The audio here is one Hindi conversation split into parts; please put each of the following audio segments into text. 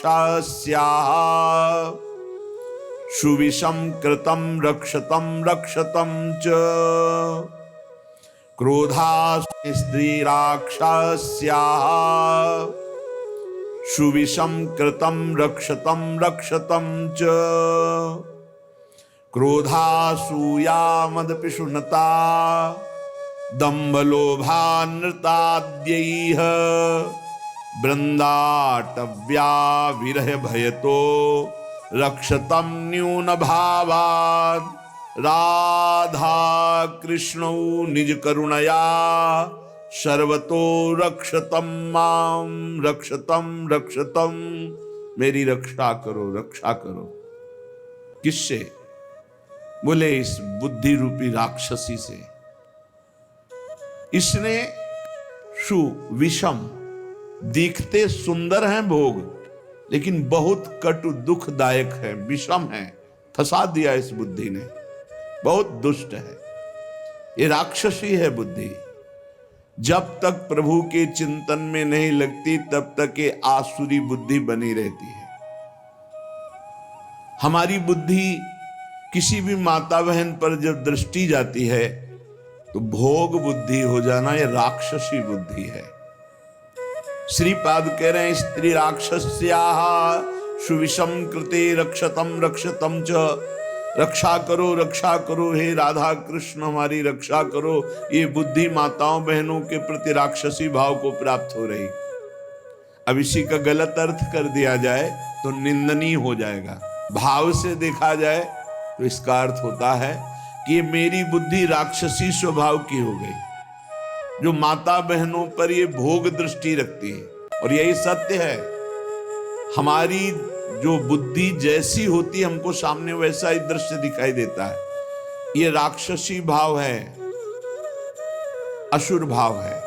स्त्रीराक्षस्याः सुविषम कृतं रक्षतं रक्षतं च क्रोधात् स्त्रीराक्षस्याः सुविषम कृतं रक्षतं रक्षतं च क्रोधासूया मदपिशुनता दम्भलोभानृताद्यैः वृन्दाटव्या विरह भयतो रक्षतं न्यूनभावात् राधा कृष्णौ निज करुणया सर्वतो रक्षतं मां रक्षतं रक्षतं। मेरी रक्षा करो रक्षा करो। किससे? बोले इस बुद्धि रूपी राक्षसी से। इसने सुविषम, दिखते सुंदर हैं भोग, लेकिन बहुत कटु दुखदायक है, विषम है। फंसा दिया इस बुद्धि ने, बहुत दुष्ट है। ये राक्षसी है बुद्धि। जब तक प्रभु के चिंतन में नहीं लगती तब तक ये आसुरी बुद्धि बनी रहती है। हमारी बुद्धि किसी भी माता बहन पर जब दृष्टि जाती है तो भोग बुद्धि हो जाना, यह राक्षसी बुद्धि है। श्रीपाद कह रहे हैं स्त्री राक्षस्याः सुविषम कृते रक्षतम रक्षतम च। रक्षा करो हे राधा कृष्ण हमारी रक्षा करो। ये बुद्धि माताओं बहनों के प्रति राक्षसी भाव को प्राप्त हो रही। अब इसी का गलत अर्थ कर दिया जाए तो निंदनीय हो जाएगा। भाव से देखा जाए तो इसका अर्थ होता है कि ये मेरी बुद्धि राक्षसी स्वभाव की हो गई, जो माता बहनों पर ये भोग दृष्टि रखती है। और यही सत्य है, हमारी जो बुद्धि जैसी होती हमको सामने वैसा ही दृश्य दिखाई देता है। ये राक्षसी भाव है, असुर भाव है।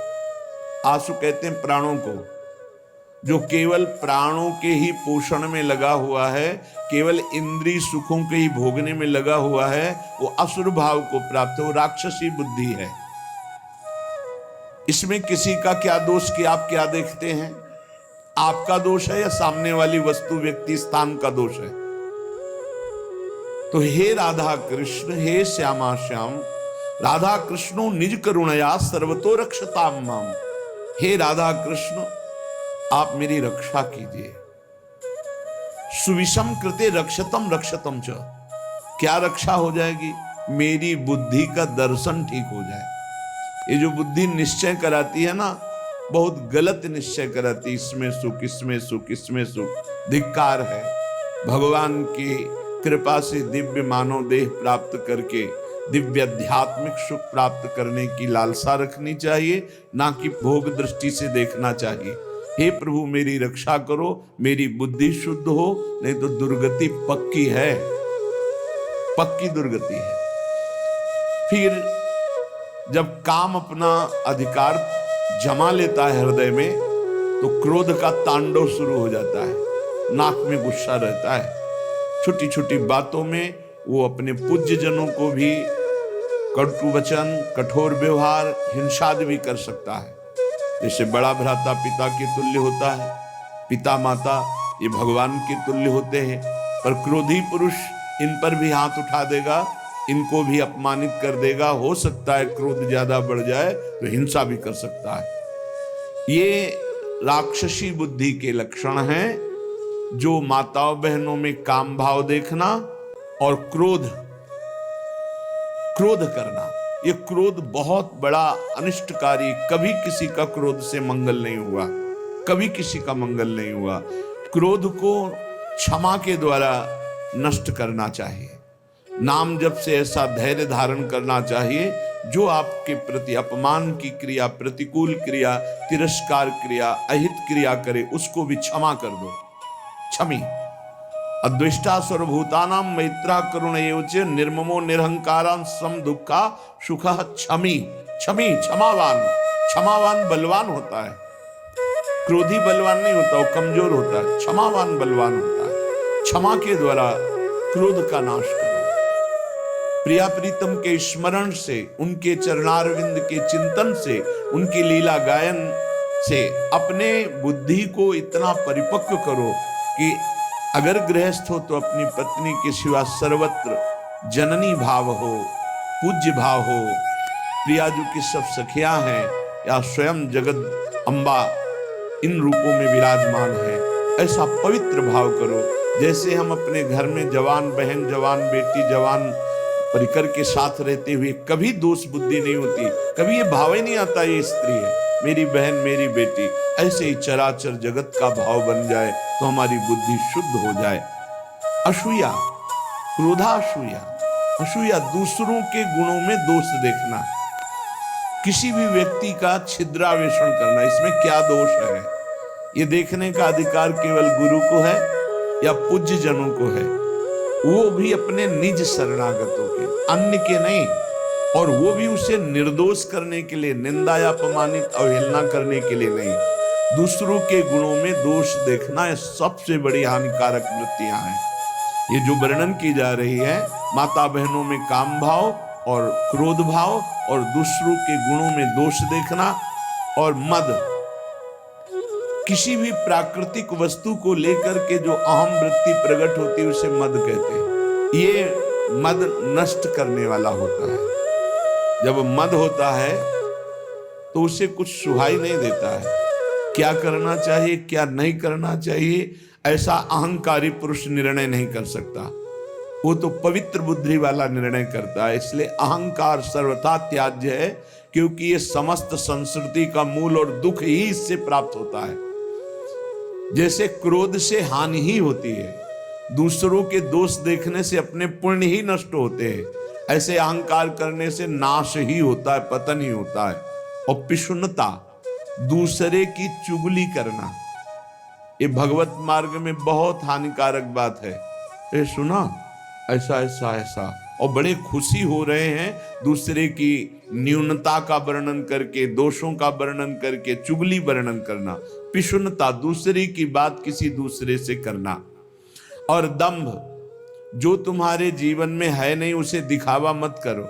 आसु कहते हैं प्राणों को, जो केवल प्राणों के ही पोषण में लगा हुआ है, केवल इंद्रिय सुखों के ही भोगने में लगा हुआ है, वो असुर भाव को प्राप्त है, वो राक्षसी बुद्धि है। इसमें किसी का क्या दोष कि आप क्या देखते हैं? आपका दोष है या सामने वाली वस्तु व्यक्ति स्थान का दोष है? तो हे राधा कृष्ण, हे श्यामा श्याम, राधा कृष्णो निज करुणया सर्वतो रक्षताम माम। हे राधा कृष्ण, आप मेरी रक्षा कीजिए। सुविषम कृते रक्षतम रक्षतम च। क्या रक्षा हो जाएगी? मेरी बुद्धि का दर्शन ठीक हो जाए। ये जो बुद्धि निश्चय कराती है ना, बहुत गलत निश्चय कराती। इसमें सुख, इसमें सुख, इसमें सुख, धिक्कार है। भगवान की कृपा से दिव्य मानव देह प्राप्त करके दिव्य आध्यात्मिक सुख प्राप्त करने की लालसा रखनी चाहिए, ना कि भोग दृष्टि से देखना चाहिए। हे प्रभु मेरी रक्षा करो, मेरी बुद्धि शुद्ध हो, नहीं तो दुर्गति पक्की है, पक्की दुर्गति है। फिर जब काम अपना अधिकार जमा लेता है हृदय में, तो क्रोध का तांडव शुरू हो जाता है। नाक में गुस्सा रहता है। छोटी छोटी बातों में वो अपने पूज्य जनों को भी कटु वचन, कठोर व्यवहार, हिंसादि भी कर सकता है। जैसे बड़ा भ्राता पिता के तुल्य होता है, पिता माता ये भगवान के तुल्य होते हैं, पर क्रोधी पुरुष इन पर भी हाथ उठा देगा, इनको भी अपमानित कर देगा। हो सकता है क्रोध ज्यादा बढ़ जाए तो हिंसा भी कर सकता है। ये राक्षसी बुद्धि के लक्षण हैं, जो माताओं बहनों में काम भाव देखना और क्रोध करना। ये क्रोध बहुत बड़ा अनिष्टकारी। कभी किसी का क्रोध से मंगल नहीं हुआ, कभी किसी का मंगल नहीं हुआ। क्रोध को क्षमा के द्वारा नष्ट करना चाहिए। नाम जप से ऐसा धैर्य धारण करना चाहिए, जो आपके प्रति अपमान की क्रिया, प्रतिकूल क्रिया, तिरस्कार क्रिया, अहित क्रिया करे, उसको भी क्षमा कर दो। क्षमी अद्वेष्टा सर्वभूतानां मैत्रा करुणैव च निर्ममो निरहंकारां सम दुःखा सुखः क्षमी। क्षमी क्षमावान। क्षमावान बलवान होता है, क्रोधी बलवान नहीं होता, वो कमजोर होता है। क्षमावान बलवान होता है। क्षमा के द्वारा क्रोध का नाश करो। प्रिया प्रीतम के स्मरण से, उनके चरणारविंद के चिंतन से, उनकी लीला गायन से अपने बुद्धि को इतना परिपक्व करो कि अगर गृहस्थ हो तो अपनी पत्नी के सिवा सर्वत्र जननी भाव हो, पूज्य भाव हो, प्रियाजू की सब सखियां हैं या स्वयं जगत अम्बा इन रूपों में विराजमान है, ऐसा पवित्र भाव करो। जैसे हम अपने घर में जवान बहन, जवान बेटी, जवान परिकर के साथ रहते हुए कभी दोष बुद्धि नहीं होती, कभी ये भाव ही नहीं आता ये स्त्री है, मेरी बहन, मेरी बेटी। ऐसे ही चराचर जगत का भाव बन जाए तो हमारी बुद्धि शुद्ध हो जाए। असूया, क्रोधासूया, असूया दूसरों के गुणों में दोष देखना, किसी भी व्यक्ति का छिद्रावेषण करना, इसमें क्या दोष है, ये देखने का अधिकार केवल गुरु को है या पूज्य जनों को है, वो भी अपने निज शरणागतों के, अन्य के नहीं। और वो भी उसे निर्दोष करने के लिए, निंदा या अपमानित अवहेलना करने के लिए नहीं। दूसरों के गुणों में दोष देखना ये सबसे बड़ी हानिकारक वृत्तियां हैं। ये जो वर्णन की जा रही है, माता बहनों में काम भाव और क्रोध भाव और दूसरों के गुणों में दोष देखना और मद, किसी भी प्राकृतिक वस्तु को लेकर के जो अहम वृत्ति प्रकट होती है उसे मद कहते हैं। ये मद नष्ट करने वाला होता है। जब मद होता है तो उसे कुछ सुहाई नहीं देता है, क्या करना चाहिए क्या नहीं करना चाहिए ऐसा अहंकारी पुरुष निर्णय नहीं कर सकता, वो तो पवित्र बुद्धि वाला निर्णय करता है। इसलिए अहंकार सर्वथा त्याज्य है, क्योंकि ये समस्त संस्कृति का मूल और दुख ही इससे प्राप्त होता है। जैसे क्रोध से हानि ही होती है, दूसरों के दोष देखने से अपने पुण्य ही नष्ट होते हैं, ऐसे अहंकार करने से नाश ही होता है, पतन ही होता है। और पिशुनता, दूसरे की चुगली करना, ये भगवत मार्ग में बहुत हानिकारक बात है। ये सुना ऐसा ऐसा ऐसा, और बड़े खुशी हो रहे हैं दूसरे की न्यूनता का वर्णन करके, दोषों का वर्णन करके, चुगली वर्णन करना। पिशुनता, दूसरे की बात किसी दूसरे से करना। और दंभ, जो तुम्हारे जीवन में है नहीं उसे दिखावा मत करो।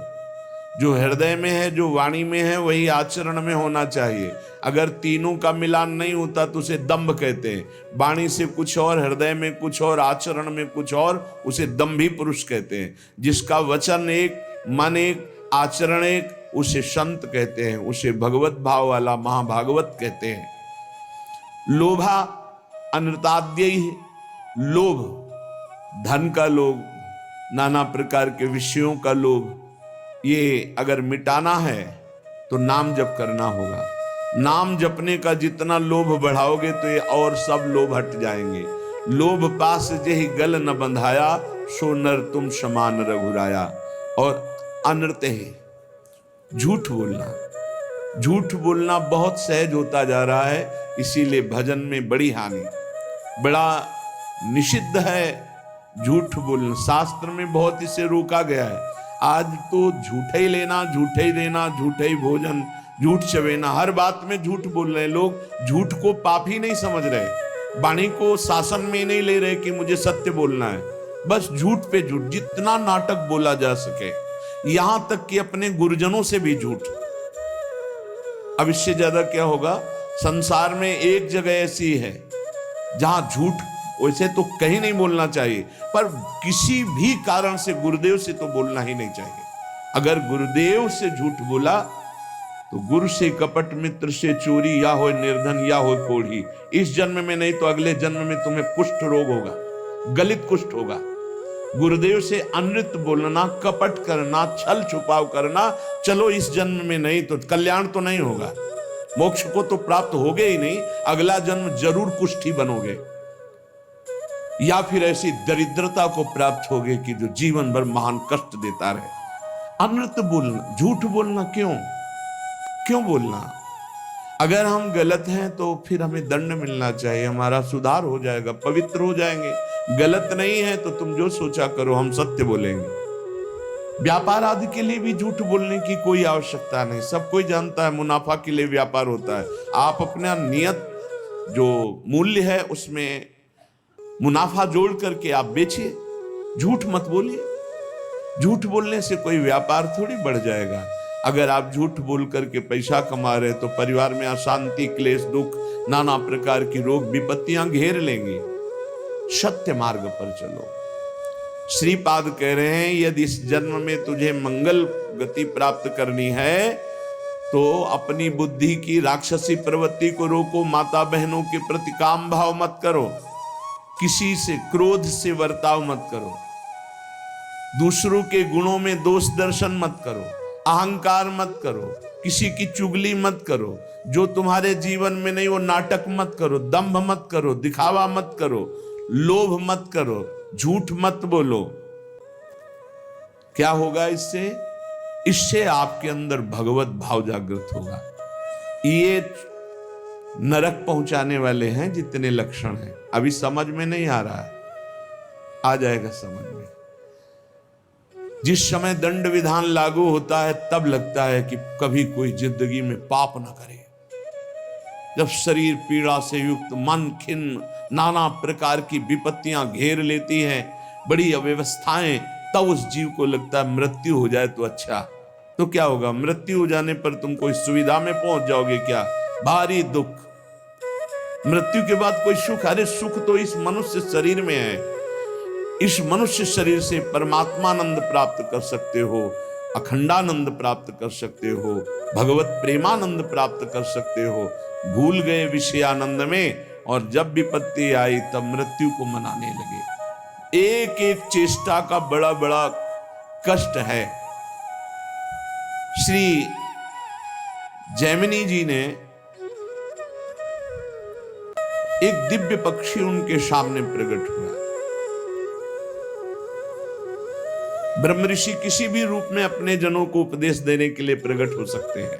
जो हृदय में है, जो वाणी में है, वही आचरण में होना चाहिए। अगर तीनों का मिलान नहीं होता तो उसे दंभ कहते हैं। वाणी से कुछ और, हृदय में कुछ और, आचरण में कुछ और, उसे दंभी पुरुष कहते हैं। जिसका वचन एक, मन एक, आचरण एक, उसे संत कहते हैं, उसे भगवत भाव वाला महाभागवत कहते हैं। लोभा अनृताद्य, लोभ, धन का लोभ, नाना प्रकार के विषयों का लोभ, ये अगर मिटाना है तो नाम जप करना होगा। नाम जपने का जितना लोभ बढ़ाओगे तो ये और सब लोभ हट जाएंगे। लोभ पास जेहि गल न बंधाया, सो नर तुम समान रघुराया। और अनृत है, झूठ बोलना। झूठ बोलना बहुत सहज होता जा रहा है, इसीलिए भजन में बड़ी हानि, बड़ा निषिद्ध है झूठ बोलना। शास्त्र में बहुत इसे रोका गया है। आज तो झूठे ही लेना, झूठे ही देना, झूठे ही भोजन, झूठ चवेना, हर बात में झूठ बोल रहे लोग। झूठ को पाप ही नहीं समझ रहे, वाणी को शासन में नहीं ले रहे कि मुझे सत्य बोलना है। बस झूठ पे झूठ, जितना नाटक बोला जा सके, यहां तक कि अपने गुरुजनों से भी झूठ। अब इससे ज्यादा क्या होगा? संसार में एक जगह ऐसी है जहां झूठ वैसे तो कहीं नहीं बोलना चाहिए, पर किसी भी कारण से गुरुदेव से तो बोलना ही नहीं चाहिए। अगर गुरुदेव से झूठ बोला तो गुरु से कपट, मित्र से चोरी, या हो निर्धन या हो कोढ़ी। इस जन्म में नहीं तो अगले जन्म में तुम्हें कुष्ठ रोग होगा, गलित कुष्ठ होगा। गुरुदेव से अनृत बोलना, कपट करना, छल छुपाव करना, चलो इस जन्म में नहीं तो कल्याण तो नहीं होगा, मोक्ष को तो प्राप्त होगे ही नहीं, अगला जन्म जरूर कुष्ठी बनोगे, या फिर ऐसी दरिद्रता को प्राप्त होगे कि जो जीवन भर महान कष्ट देता रहे। अनृत बोलना, झूठ बोलना, क्यों बोलना? अगर हम गलत हैं तो फिर हमें दंड मिलना चाहिए, हमारा सुधार हो जाएगा, पवित्र हो जाएंगे। गलत नहीं है तो तुम जो सोचा करो, हम सत्य बोलेंगे। व्यापार आदि के लिए भी झूठ बोलने की कोई आवश्यकता नहीं, सब कोई जानता है मुनाफा के लिए व्यापार होता है। आप अपना नियत जो मूल्य है उसमें मुनाफा जोड़ करके आप बेचिए, झूठ मत बोलिए। झूठ बोलने से कोई व्यापार थोड़ी बढ़ जाएगा। अगर आप झूठ बोल करके पैसा कमा रहे तो परिवार में अशांति, क्लेश, दुख, नाना प्रकार की रोग विपत्तियां घेर लेंगी। सत्य मार्ग पर चलो। श्रीपाद कह रहे हैं यदि इस जन्म में तुझे मंगल गति प्राप्त करनी है तो अपनी बुद्धि की राक्षसी प्रवृत्ति को रोको, माता बहनों के प्रति काम भाव मत करो, किसी से क्रोध से वर्ताव मत करो, दूसरों के गुणों में दोष दर्शन मत करो, अहंकार मत करो, किसी की चुगली मत करो, जो तुम्हारे जीवन में नहीं वो नाटक मत करो, दंभ मत करो, दिखावा मत करो, लोभ मत करो, झूठ मत बोलो। क्या होगा इससे? इससे आपके अंदर भगवत भाव जागृत होगा। ये नरक पहुंचाने वाले हैं जितने लक्षण हैं, अभी समझ में नहीं आ रहा है, आ जाएगा समझ में। जिस समय दंड विधान लागू होता है तब लगता है कि कभी कोई जिंदगी में पाप ना करे। जब शरीर पीड़ा से युक्त, मन खिन्न, नाना प्रकार की विपत्तियां घेर लेती हैं, बड़ी अव्यवस्थाएं, तब उस जीव को लगता है मृत्यु हो जाए तो अच्छा। तो क्या होगा? मृत्यु हो जाने पर तुम कोई सुविधा में पहुंच जाओगे क्या? भारी दुख। मृत्यु के बाद कोई सुख? अरे सुख तो इस मनुष्य शरीर में है। इस मनुष्य शरीर से परमात्मानंद प्राप्त कर सकते हो, अखंडानंद प्राप्त कर सकते हो, भगवत प्रेमानंद प्राप्त कर सकते हो। भूल गए विषयानंद में और जब विपत्ति आई तब मृत्यु को मनाने लगे। एक एक चेष्टा का बड़ा बड़ा कष्ट है। श्री जैमिनी जी ने एक दिव्य पक्षी उनके सामने प्रकट हुआ। ब्रह्म ऋषि किसी भी रूप में अपने जनों को उपदेश देने के लिए प्रकट हो सकते हैं।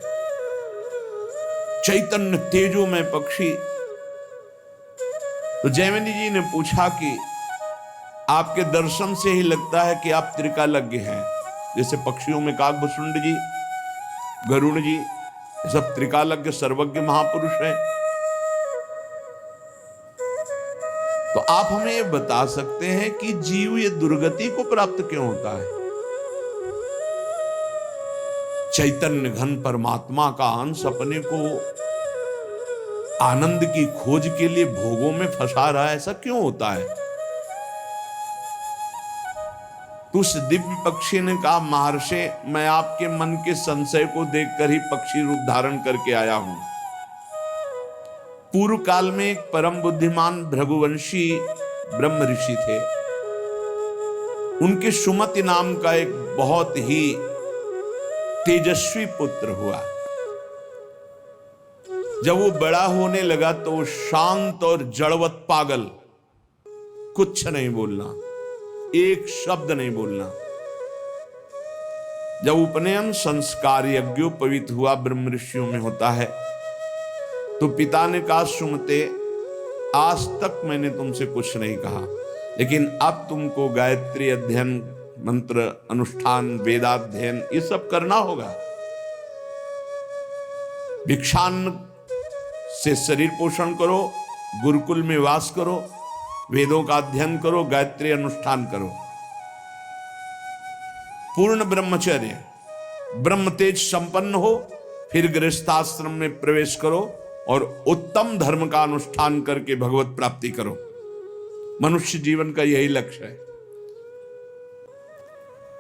चैतन्य तेजो में पक्षी। तो जैमिनी जी ने पूछा कि आपके दर्शन से ही लगता है कि आप त्रिकालज्ञ हैं। जैसे पक्षियों में काकभुसुंड जी, गरुड़ जी, सब त्रिकालज्ञ सर्वज्ञ महापुरुष हैं। तो आप हमें ये बता सकते हैं कि जीव ये दुर्गति को प्राप्त क्यों होता है? चैतन्य घन परमात्मा का अंश अपने को आनंद की खोज के लिए भोगों में फंसा रहा है, ऐसा क्यों होता है? तो उस दिव्य पक्षी ने कहा, महर्षि, मैं आपके मन के संशय को देखकर ही पक्षी रूप धारण करके आया हूं। पूर्व काल में एक परम बुद्धिमान भृगुवंशी ब्रह्म ऋषि थे। उनके सुमति नाम का एक बहुत ही तेजस्वी पुत्र हुआ। जब वो बड़ा होने लगा तो वो शांत और जड़वत पागल, कुछ नहीं बोलना, एक शब्द नहीं बोलना। जब उपनयन संस्कार यज्ञोपवीत हुआ, ब्रह्म ऋषियों में होता है, तो पिता ने कहा, सुमते, आज तक मैंने तुमसे कुछ नहीं कहा, लेकिन अब तुमको गायत्री अध्ययन, मंत्र अनुष्ठान, वेदाध्ययन ये सब करना होगा। भिक्षान्न से शरीर पोषण करो, गुरुकुल में वास करो, वेदों का अध्ययन करो, गायत्री अनुष्ठान करो, पूर्ण ब्रह्मचर्य, ब्रह्म तेज संपन्न हो, फिर गृहस्थाश्रम में प्रवेश करो और उत्तम धर्म का अनुष्ठान करके भगवत प्राप्ति करो। मनुष्य जीवन का यही लक्ष्य है।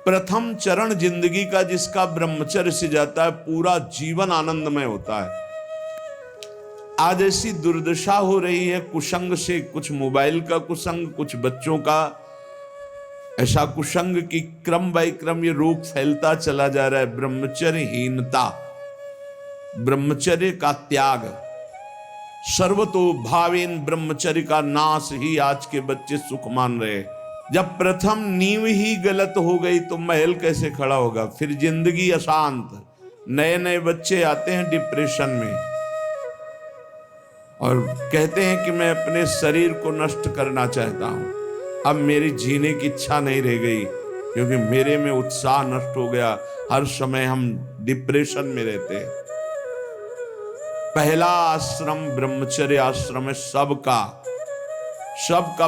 प्रथम चरण जिंदगी का जिसका ब्रह्मचर्य से जाता है, पूरा जीवन आनंदमय होता है। आज ऐसी दुर्दशा हो रही है कुसंग से, कुछ मोबाइल का कुसंग, कुछ बच्चों का ऐसा कुसंग कि क्रम बाय क्रम ये रोग फैलता चला जा रहा है। ब्रह्मचर्यहीनता, ब्रह्मचर्य का त्याग, सर्वतो भावेन ब्रह्मचर्य का नाश ही आज के बच्चे सुख मान रहे। जब प्रथम नींव ही गलत हो गई तो महल कैसे खड़ा होगा? फिर जिंदगी अशांत। नए नए बच्चे आते हैं डिप्रेशन में और कहते हैं कि मैं अपने शरीर को नष्ट करना चाहता हूं, अब मेरी जीने की इच्छा नहीं रह गई क्योंकि मेरे में उत्साह नष्ट हो गया। हर समय हम डिप्रेशन में रहते हैं। पहला आश्रम ब्रह्मचर्य आश्रम है सबका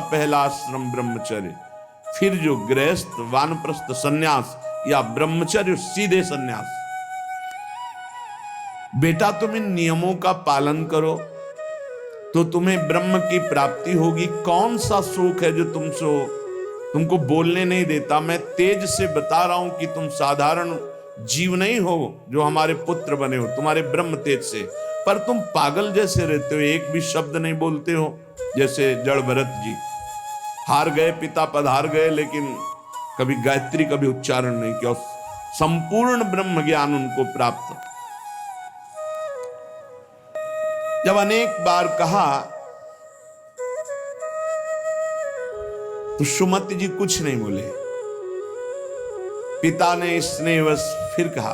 पहला आश्रम ब्रह्मचर्य। फिर जो गृहस्थ, वानप्रस्थ, सन्यास या ब्रह्मचर्य सीधे सन्यास। बेटा तुम इन नियमों का पालन करो तो तुम्हें ब्रह्म की प्राप्ति होगी। कौन सा शोक है जो तुमको बोलने नहीं देता? मैं तेज से बता रहा हूं कि तुम साधारण जीव नहीं हो जो हमारे पुत्र बने हो, तुम्हारे ब्रह्म तेज से, पर तुम पागल जैसे रहते हो, एक भी शब्द नहीं बोलते हो। जैसे जड़ भरत जी हार गए, पिता पधार गए, लेकिन कभी गायत्री कभी उच्चारण नहीं किया, संपूर्ण ब्रह्म ज्ञान उनको प्राप्त। जब अनेक बार कहा तो सुमति जी कुछ नहीं बोले। पिता ने स्नेहवश फिर कहा,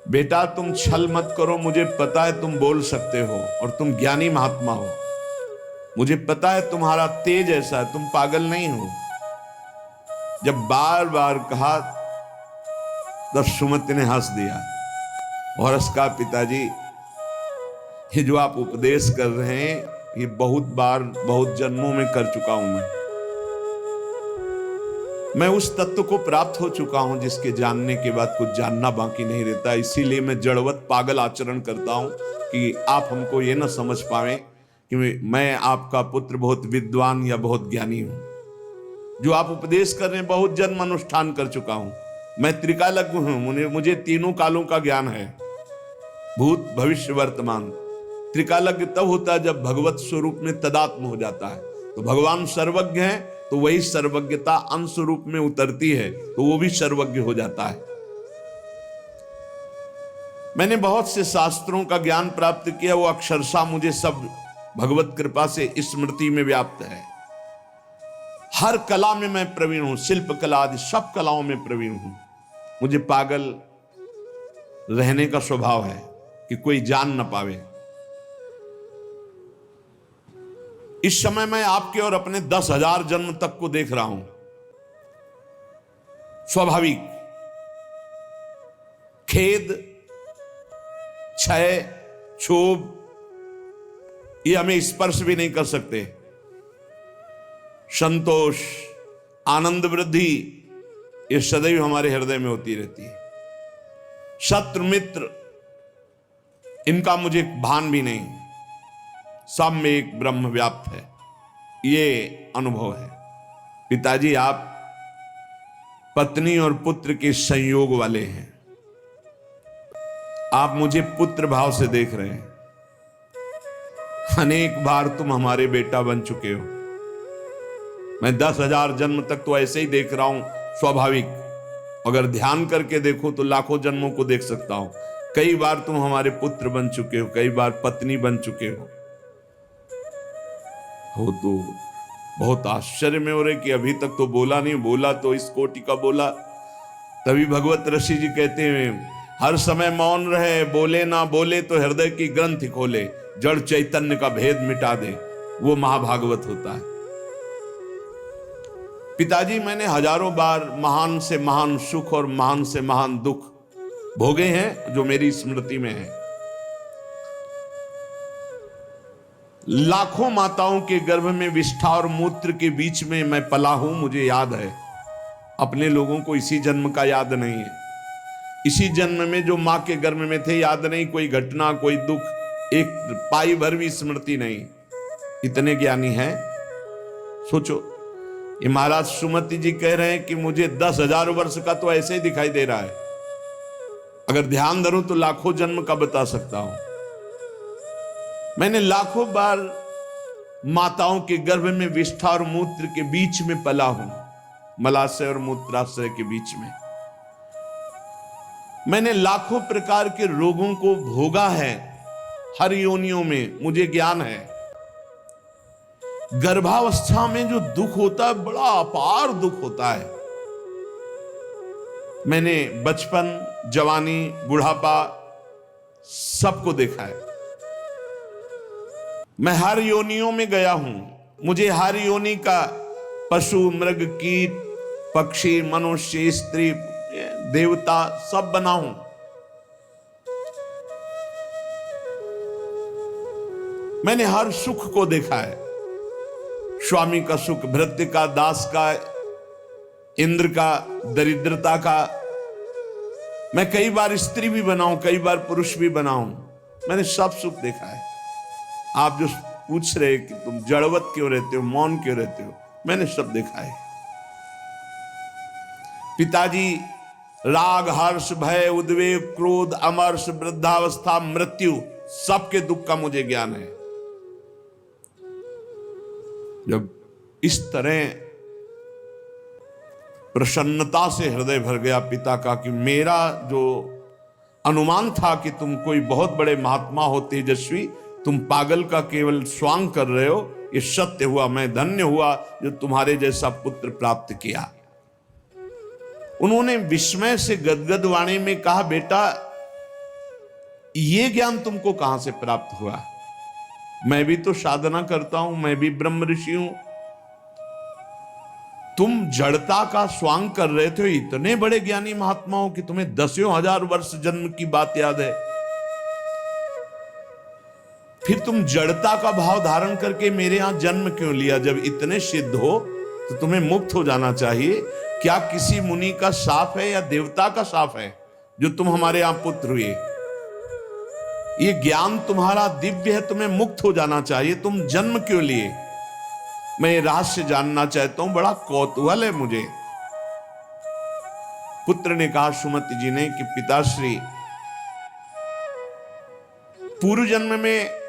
बेटा तुम छल मत करो, मुझे पता है तुम बोल सकते हो और तुम ज्ञानी महात्मा हो, मुझे पता है तुम्हारा तेज ऐसा है, तुम पागल नहीं हो। जब बार बार कहा तब सुमति ने हंस दिया और हंस कहा, पिताजी ये जो आप उपदेश कर रहे हैं ये बहुत बार बहुत जन्मों में कर चुका हूं। मैं उस तत्व को प्राप्त हो चुका हूं जिसके जानने के बाद कुछ जानना बाकी नहीं रहता। इसीलिए मैं जड़वत पागल आचरण करता हूं कि आप हमको ये ना समझ पाए कि मैं आपका पुत्र बहुत विद्वान या बहुत ज्ञानी हूं। जो आप उपदेश कर रहे हैं बहुत जन्म अनुष्ठान कर चुका हूं। मैं त्रिकालज्ञ हूं, मुझे तीनों कालों का ज्ञान है, भूत भविष्य वर्तमान। त्रिकालज्ञ तब होता है जब भगवत स्वरूप में तदात्म हो जाता है। तो भगवान सर्वज्ञ है तो वही सर्वज्ञता अंश रूप में उतरती है तो वो भी सर्वज्ञ हो जाता है। मैंने बहुत से शास्त्रों का ज्ञान प्राप्त किया, वो अक्षरशः मुझे सब भगवत कृपा से स्मृति में व्याप्त है। हर कला में मैं प्रवीण हूं, शिल्प कला आदि सब कलाओं में प्रवीण हूं। मुझे पागल रहने का स्वभाव है कि कोई जान न पावे। इस समय मैं आपके और अपने 10,000 जन्म तक को देख रहा हूं। स्वाभाविक खेद, क्षय, क्षोभ ये हमें स्पर्श भी नहीं कर सकते। संतोष, आनंद, वृद्धि ये सदैव हमारे हृदय में होती रहती है। शत्रु मित्र इनका मुझे भान भी नहीं, सब में एक ब्रह्म व्याप्त है, ये अनुभव है। पिताजी आप पत्नी और पुत्र के संयोग वाले हैं। आप मुझे पुत्र भाव से देख रहे हैं। अनेक बार तुम हमारे बेटा बन चुके हो। मैं 10,000 जन्म तक तो ऐसे ही देख रहा हूं, स्वाभाविक। अगर ध्यान करके देखो तो लाखों जन्मों को देख सकता हूं। कई बार तुम हमारे पुत्र बन चुके हो, कई बार पत्नी बन चुके हो। तो बहुत आश्चर्य में हो रहे कि अभी तक तो बोला नहीं, बोला तो इस कोटि का बोला। तभी भगवत ऋषि जी कहते हैं हर समय मौन रहे, बोले ना बोले तो हृदय की ग्रंथि खोले, जड़ चैतन्य का भेद मिटा दे, वो महाभागवत होता है। पिताजी मैंने हजारों बार महान से महान सुख और महान से महान दुख भोगे हैं जो मेरी स्मृति में है। लाखों माताओं के गर्भ में विष्ठा और मूत्र के बीच में मैं पला हूं, मुझे याद है। अपने लोगों को इसी जन्म का याद नहीं है। इसी जन्म में जो मां के गर्भ में थे याद नहीं, कोई घटना, कोई दुख, एक पाई भर भी स्मृति नहीं। इतने ज्ञानी हैं। सोचो, ये महाराज सुमति जी कह रहे हैं कि मुझे 10,000 वर्ष का तो ऐसे ही दिखाई दे रहा है। अगर ध्यान धरूं तो लाखों जन्म का बता सकता हूं। मैंने लाखों बार माताओं के गर्भ में विष्ठा और मूत्र के बीच में पला हूं, मलाशय और मूत्राशय के बीच में। मैंने लाखों प्रकार के रोगों को भोगा है, हर योनियों में मुझे ज्ञान है। गर्भावस्था में जो दुख होता है बड़ा अपार दुख होता है। मैंने बचपन, जवानी, बुढ़ापा सबको देखा है। मैं हर योनियों में गया हूं। मुझे हर योनि का पशु, मृग, कीट, पक्षी, मनुष्य, स्त्री, देवता सब बना हूं। मैंने हर सुख को देखा है। स्वामी का सुख, भृत्य का, दास का, इंद्र का, दरिद्रता का। मैं कई बार स्त्री भी बना हूं, कई बार पुरुष भी बना हूं। मैंने सब सुख देखा है। आप जो पूछ रहे कि तुम जड़वत क्यों रहते हो, मौन क्यों रहते हो, मैंने सब देखा है। पिताजी राग, हर्ष, भय, उद्वेग, क्रोध, अमर्ष, वृद्धावस्था, मृत्यु, सबके दुख का मुझे ज्ञान है। जब इस तरह प्रसन्नता से हृदय भर गया पिता का कि मेरा जो अनुमान था कि तुम कोई बहुत बड़े महात्मा हो, तेजस्वी, तुम पागल का केवल स्वांग कर रहे हो, ये सत्य हुआ। मैं धन्य हुआ जो तुम्हारे जैसा पुत्र प्राप्त किया। उन्होंने विस्मय से गदगद वाणी में कहा, बेटा ये ज्ञान तुमको कहां से प्राप्त हुआ? मैं भी तो साधना करता हूं, मैं भी ब्रह्म ऋषि हूं। तुम जड़ता का स्वांग कर रहे थे, इतने बड़े ज्ञानी महात्माओं की तुम्हें दसियों हजार वर्ष जन्म की बात याद है, फिर तुम जड़ता का भाव धारण करके मेरे यहां जन्म क्यों लिया? जब इतने सिद्ध हो तो तुम्हें मुक्त हो जाना चाहिए। क्या किसी मुनि का शाप है या देवता का शाप है जो तुम हमारे यहां पुत्र हुए? ये ज्ञान तुम्हारा दिव्य है, तुम्हें मुक्त हो जाना चाहिए, तुम जन्म क्यों लिए? मैं ये रहस्य जानना चाहता हूं, बड़ा कौतूहल है मुझे। पुत्र ने कहा सुमति जी ने कि पिताश्री, पूर्व जन्म में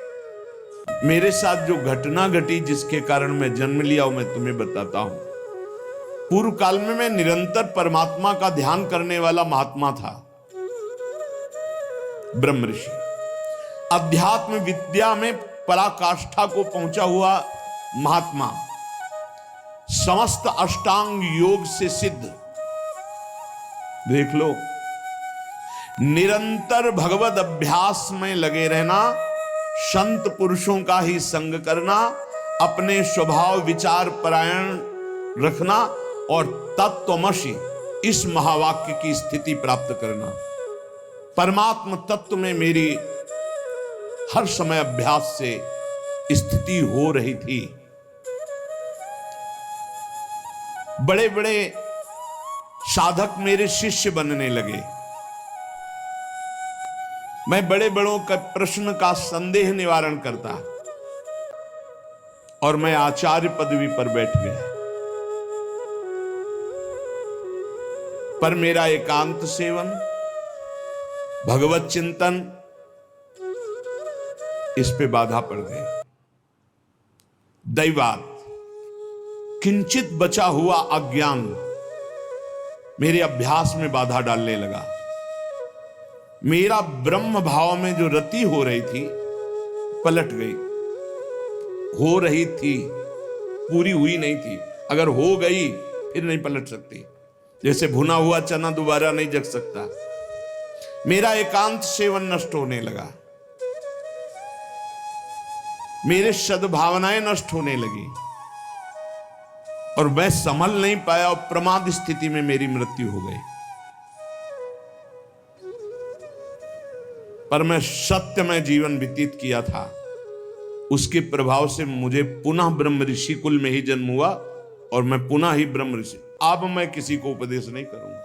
मेरे साथ जो घटना घटी जिसके कारण मैं जन्म लिया, वो मैं तुम्हें बताता हूं। पूर्व काल में मैं निरंतर परमात्मा का ध्यान करने वाला महात्मा था, ब्रह्म ऋषि, अध्यात्म विद्या में पराकाष्ठा को पहुंचा हुआ महात्मा, समस्त अष्टांग योग से सिद्ध। देख लो, निरंतर भगवद अभ्यास में लगे रहना, संत पुरुषों का ही संग करना, अपने स्वभाव विचार परायण रखना और तत्वमसि इस महावाक्य की स्थिति प्राप्त करना। परमात्म तत्व में मेरी हर समय अभ्यास से स्थिति हो रही थी। बड़े बड़े साधक मेरे शिष्य बनने लगे। मैं बड़े बड़ों का प्रश्न का संदेह निवारण करता और मैं आचार्य पदवी पर बैठ गया। पर मेरा एकांत सेवन, भगवत चिंतन, इस पे बाधा पड़ गई। दैवात किंचित बचा हुआ अज्ञान मेरे अभ्यास में बाधा डालने लगा। मेरा ब्रह्म भाव में जो रति हो रही थी पलट गई। हो रही थी, पूरी हुई नहीं थी। अगर हो गई फिर नहीं पलट सकती। जैसे भुना हुआ चना दोबारा नहीं जग सकता। मेरा एकांत सेवन नष्ट होने लगा, मेरे सद्भावनाएं नष्ट होने लगी और मैं संभल नहीं पाया और प्रमाद स्थिति में मेरी मृत्यु हो गई। पर मैं सत्य में जीवन व्यतीत किया था, उसके प्रभाव से मुझे पुनः ब्रह्म ऋषि कुल में ही जन्म हुआ और मैं पुनः ही ब्रह्म ऋषि। अब मैं किसी को उपदेश नहीं करूंगा,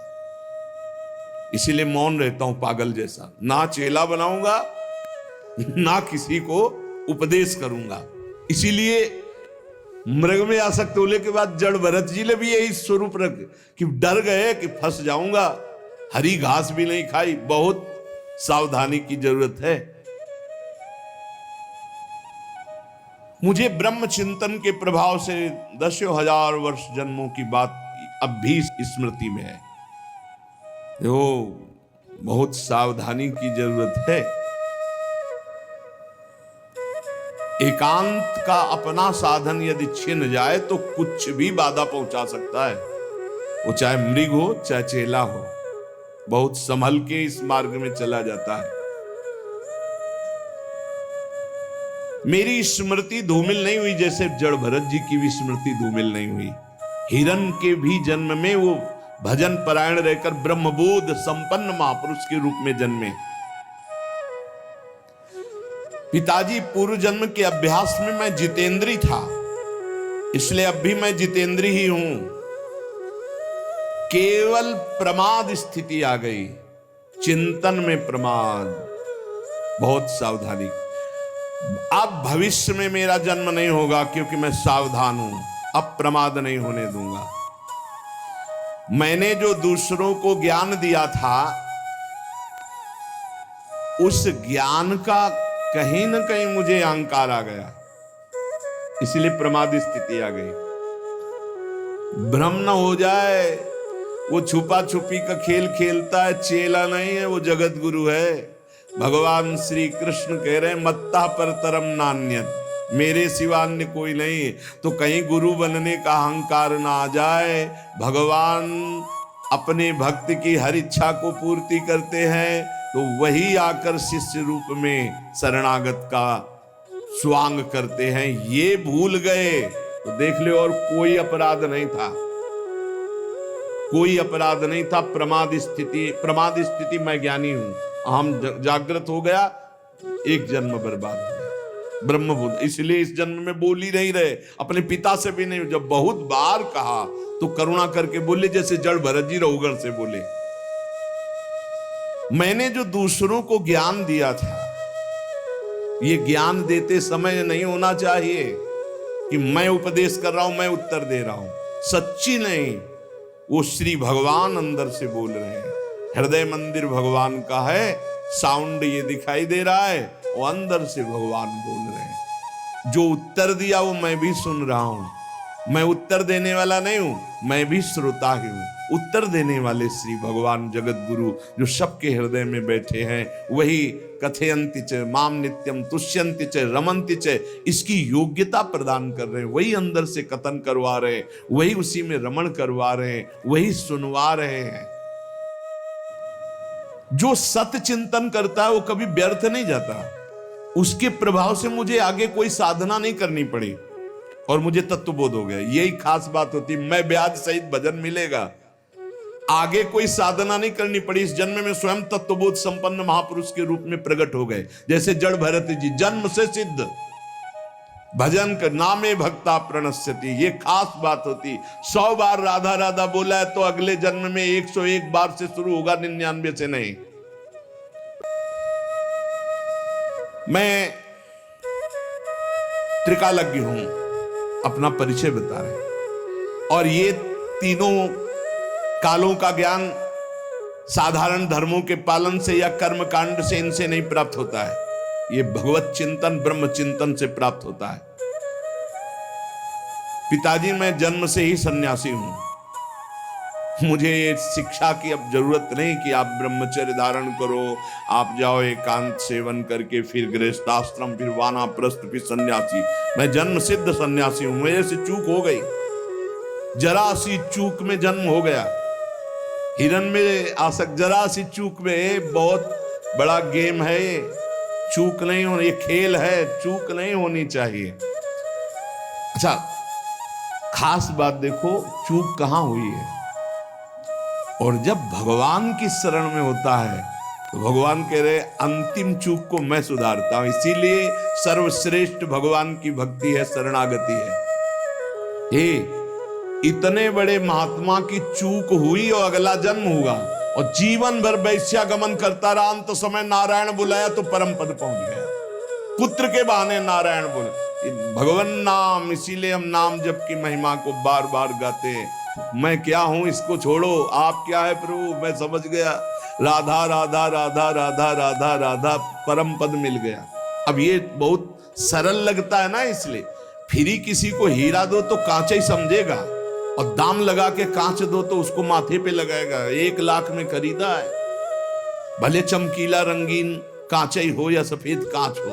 इसीलिए मौन रहता हूं पागल जैसा। ना चेला बनाऊंगा ना किसी को उपदेश करूंगा। इसीलिए मृग में आसक्त होने के बाद जड़ भरत जी ने भी यही स्वरूप रख कि डर गए कि फंस जाऊंगा। हरी घास भी नहीं खाई, बहुत सावधानी की जरूरत है। मुझे ब्रह्म चिंतन के प्रभाव से दसियों हजार वर्ष जन्मों की बात अब भी स्मृति में है। जो बहुत सावधानी की जरूरत है। एकांत का अपना साधन यदि छिन जाए तो कुछ भी बाधा पहुंचा सकता है, वो चाहे मृग हो चाहे चेला हो। बहुत संभल के इस मार्ग में चला जाता है। मेरी स्मृति धूमिल नहीं हुई जैसे जड़ भरत जी की भी स्मृति धूमिल नहीं हुई। हिरण के भी जन्म में वो भजन परायण रहकर ब्रह्मबोध संपन्न महापुरुष के रूप में जन्मे। पिताजी पूर्व जन्म के अभ्यास में मैं जितेंद्री था, इसलिए अब भी मैं जितेंद्री ही हूं। केवल प्रमाद स्थिति आ गई, चिंतन में प्रमाद, बहुत सावधानी। अब भविष्य में मेरा जन्म नहीं होगा क्योंकि मैं सावधान हूं, अब प्रमाद नहीं होने दूंगा। मैंने जो दूसरों को ज्ञान दिया था उस ज्ञान का कहीं ना कहीं मुझे अहंकार आ गया, इसलिए प्रमाद स्थिति आ गई। भ्रम न हो जाए, वो छुपा छुपी का खेल खेलता है, चेला नहीं है, वो जगत गुरु है। भगवान श्री कृष्ण कह रहे हैं मत्ता पर तरम नान्यत, मेरे सिवा अन्य कोई नहीं। तो कहीं गुरु बनने का अहंकार ना आ जाए। भगवान अपने भक्त की हर इच्छा को पूर्ति करते हैं, तो वही आकर शिष्य रूप में शरणागत का स्वांग करते हैं। ये भूल गए तो देख ले, और कोई अपराध नहीं था, कोई अपराध नहीं था। प्रमाद स्थिति मैं ज्ञानी हूं, हम जागृत हो गया, एक जन्म बर्बाद हो गया, ब्रह्मबुद्ध। इसलिए इस जन्म में बोल ही नहीं रहे, अपने पिता से भी नहीं। जब बहुत बार कहा तो करुणा करके बोले, जैसे जड़ भरत जी रघुगण से बोले, मैंने जो दूसरों को ज्ञान दिया था, ये ज्ञान देते समय नहीं होना चाहिए कि मैं उपदेश कर रहा हूं, मैं उत्तर दे रहा हूं। सच्ची नहीं, वो श्री भगवान अंदर से बोल रहे हैं। हृदय मंदिर भगवान का है, साउंड ये दिखाई दे रहा है, वो अंदर से भगवान बोल रहे हैं। जो उत्तर दिया वो मैं भी सुन रहा हूं। मैं उत्तर देने वाला नहीं हूं, मैं भी श्रोता ही हूं। उत्तर देने वाले श्री भगवान जगत गुरु जो सबके हृदय में बैठे हैं, वही कथयन्ति च माम नित्यम तुष्यन्ति च रमन्ति च, इसकी योग्यता प्रदान कर रहे हैं। वही अंदर से कथन करवा रहे हैं, वही उसी में रमण करवा रहे हैं, वही सुनवा रहे हैं। जो सत्य चिंतन करता है वो कभी व्यर्थ नहीं जाता। उसके प्रभाव से मुझे आगे कोई साधना नहीं करनी पड़ी और मुझे तत्वबोध हो गया। यही खास बात होती, मैं ब्याज सहित भजन मिलेगा, आगे कोई साधना नहीं करनी पड़ी। इस जन्म में स्वयं तत्वबोध संपन्न महापुरुष के रूप में प्रकट हो गए। जैसे जड़ भरत जी जन्म से सिद्ध, भजन कर नामे भक्ता प्रणश्यति, ये खास बात होती। 100 बार राधा राधा बोला है तो अगले जन्म में 101 बार से शुरू होगा, 99 से नहीं। मैं त्रिकालज्ञ हूं, अपना परिचय बता रहे, और ये तीनों कालों का ज्ञान साधारण धर्मों के पालन से या कर्म कांड से इनसे नहीं प्राप्त होता है। ये भगवत चिंतन ब्रह्म चिंतन से प्राप्त होता है। पिताजी मैं जन्म से ही सन्यासी हूं, मुझे शिक्षा की अब जरूरत नहीं कि आप ब्रह्मचर्य धारण करो, आप जाओ एकांत सेवन करके फिर गृहस्थाश्रम, फिर वानप्रस्थ, फिर सन्यासी। मैं जन्म सिद्ध सन्यासी हूं। मेरे से चूक हो गई, जरा सी चूक में जन्म हो गया। हिरन में आसक्त, जरा सी चूक में, बहुत बड़ा गेम है ये, चूक नहीं होनी, ये खेल है, चूक नहीं होनी चाहिए। अच्छा, खास बात देखो, चूक कहां हुई है। और जब भगवान की शरण में होता है तो भगवान कह रहे अंतिम चूक को मैं सुधारता हूं। इसीलिए सर्वश्रेष्ठ भगवान की भक्ति है, शरणागति है। इतने बड़े महात्मा की चूक हुई और अगला जन्म हुआ और जीवन भर वैश्यागमन करता रहा। अंत समय नारायण बुलाया तो परम पद पहुंच गया। पुत्र के बहाने नारायण बोले, भगवान नाम, इसीलिए हम नाम जप की महिमा को बार बार गाते हैं। मैं क्या हूं इसको छोड़ो, आप क्या है प्रभु, मैं समझ गया। राधा राधा राधा राधा राधा राधा, परम पद मिल गया। अब ये बहुत सरल लगता है ना, इसलिए फिर किसी को हीरा दो तो कांचा ही समझेगा, और दाम लगा के कांच दो तो उसको माथे पे लगाएगा। 1 लाख में खरीदा है, भले चमकीला रंगीन कांचा ही हो या सफेद कांच हो,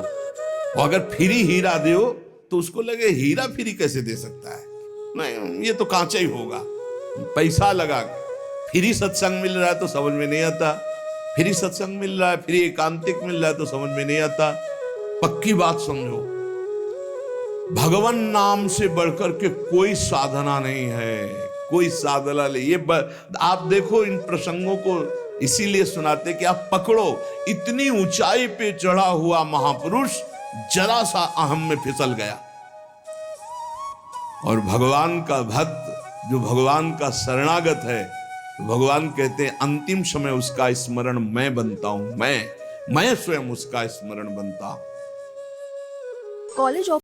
और अगर फ्री हीरा दो तो उसको लगे हीरा फ्री कैसे दे सकता है, नहीं ये तो कांचा ही होगा। पैसा लगा, फ्री सत्संग मिल रहा है तो समझ में नहीं आता, फ्री सत्संग मिल रहा है, फ्री एकांतिक मिल रहा है तो समझ में नहीं आता। पक्की बात समझो, भगवान नाम से बढ़कर के कोई साधना नहीं है, कोई साधना नहीं। ये आप देखो इन प्रसंगों को इसीलिए सुनाते कि आप पकड़ो, इतनी ऊंचाई पे चढ़ा हुआ महापुरुष जरा सा अहम में फिसल गया। और भगवान का भक्त जो भगवान का शरणागत है, तो भगवान कहते हैं अंतिम समय उसका स्मरण मैं बनता हूं, मैं स्वयं उसका स्मरण बनता हूं। College of